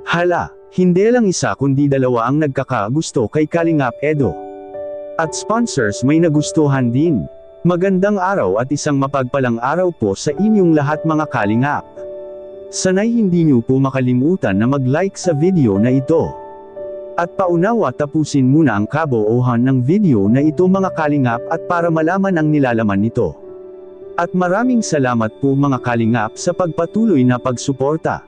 Hala, hindi lang isa kundi dalawa ang nagkakagusto kay Kalingap Edo. At sponsors may nagustuhan din. Magandang araw at isang mapagpalang araw po sa inyong lahat mga Kalingap. Sana'y hindi niyo po makalimutan na mag-like sa video na ito. At paunawa tapusin muna ang kabuuhan ng video na ito mga Kalingap at para malaman ang nilalaman nito. At maraming salamat po mga Kalingap sa pagpatuloy na pagsuporta.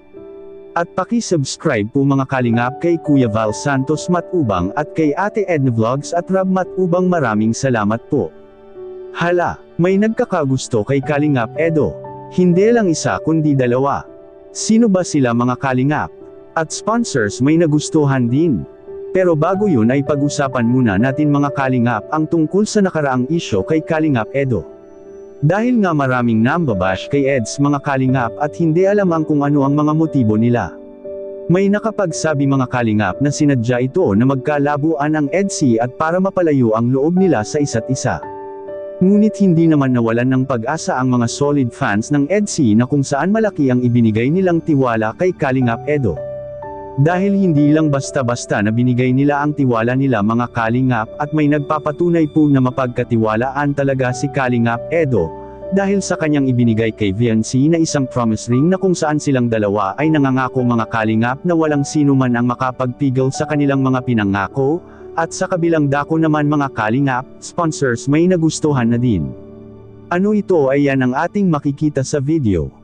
At paki-subscribe po mga Kalingap kay Kuya Val Santos Matubang at kay Ate Edna Vlogs at Rob Matubang, maraming salamat po. Hala, may nagkakagusto kay Kalingap Edo. Hindi lang isa kundi dalawa. Sino ba sila mga Kalingap? At sponsors may nagustuhan din. Pero bago yun ay pag-usapan muna natin mga Kalingap ang tungkol sa nakaraang isyo kay Kalingap Edo. Dahil nga maraming nambabash kay Eds mga Kalingap at hindi alam ang kung ano ang mga motibo nila. May nakapagsabi mga Kalingap na sinadya ito na magkalabuan ang EDSI at para mapalayo ang loob nila sa isa't isa. Ngunit hindi naman nawalan ng pag-asa ang mga solid fans ng EDSI na kung saan malaki ang ibinigay nilang tiwala kay Kalingap Edo. Dahil hindi lang basta-basta na binigay nila ang tiwala nila mga Kalingap at may nagpapatunay po na mapagkatiwalaan talaga si Kalingap Edo, dahil sa kanyang ibinigay kay VNC na isang promise ring na kung saan silang dalawa ay nangangako mga Kalingap na walang sino man ang makapagpigil sa kanilang mga pinangako, at sa kabilang dako naman mga Kalingap, sponsors may nagustuhan na din. Ano ito ay yan ang ating makikita sa video.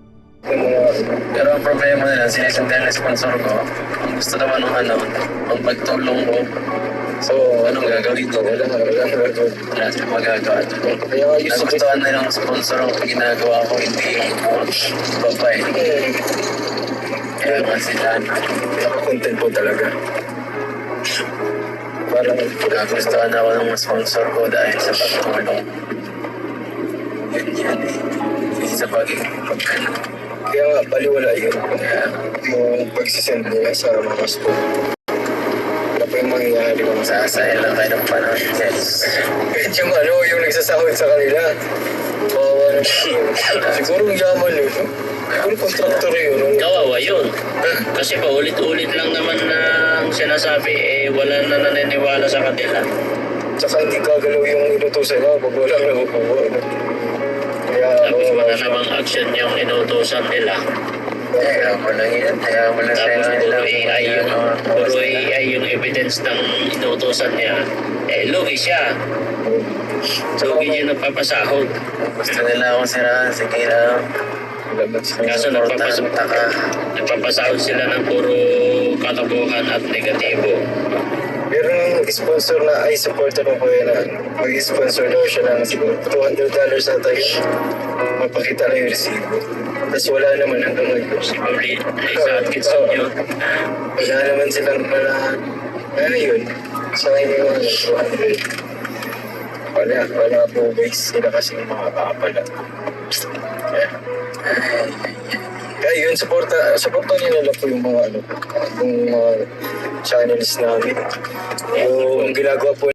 Pero ang problema nila, sinisundan ng sponsor ko. Ang gusto naman ng ang pagtulong ko. So, anong gagawin ko? Wala siya magagawa. Nagustuhan na ng sponsor ang ginagawa ko, hindi yung babay. Kaya nga sila. Content po talaga. Parang nagustuhan ako ng sponsor ko dahil sa pagtulong. Yan eh. Sa pagtulong. Kaya nga, baliwala yun. Yung pagsisend nila sa mga sport. Ano pa yung mangyayari mo? Sasaya lang kayo ng panahon. Yes. Kahit yung nagsasahod sa kanila. Kawawa na. Siguro ang yaman yun. Siguro contractor yun. Kawawa yun. Kasi paulit-ulit lang naman na sinasabi, wala na naniniwala sa kanila. Tsaka hindi gagalaw yung inutusan na pag walang nakukuha. Tapos wala namang action yung inutusan nila. Kaya mo lang yan. Kaya mo lang Tapos nila. puro AI yung evidence ng inutusan niya. Lugi siya. Lugi niya nagpapasahod. Gusto nila akong siraan. Sige lang. Kaso nagpapasahod sila ng puro katotohanan at negatibo. Meron sponsor na ay supporter mo po yan na mag-sponsor daw siya ng siguro $200 na tayo. Mapakita lang yung resibo. Tapos wala naman hanggang ngayon. Si Lisa Atkinson yun. Wala naman silang ano yun. Sa hindi mo 200. Wala po guys. Sila kasi mga kakapala. Kaya yun, supportan nila lang po yung mga yung mga channels namin. Yung ginagawa po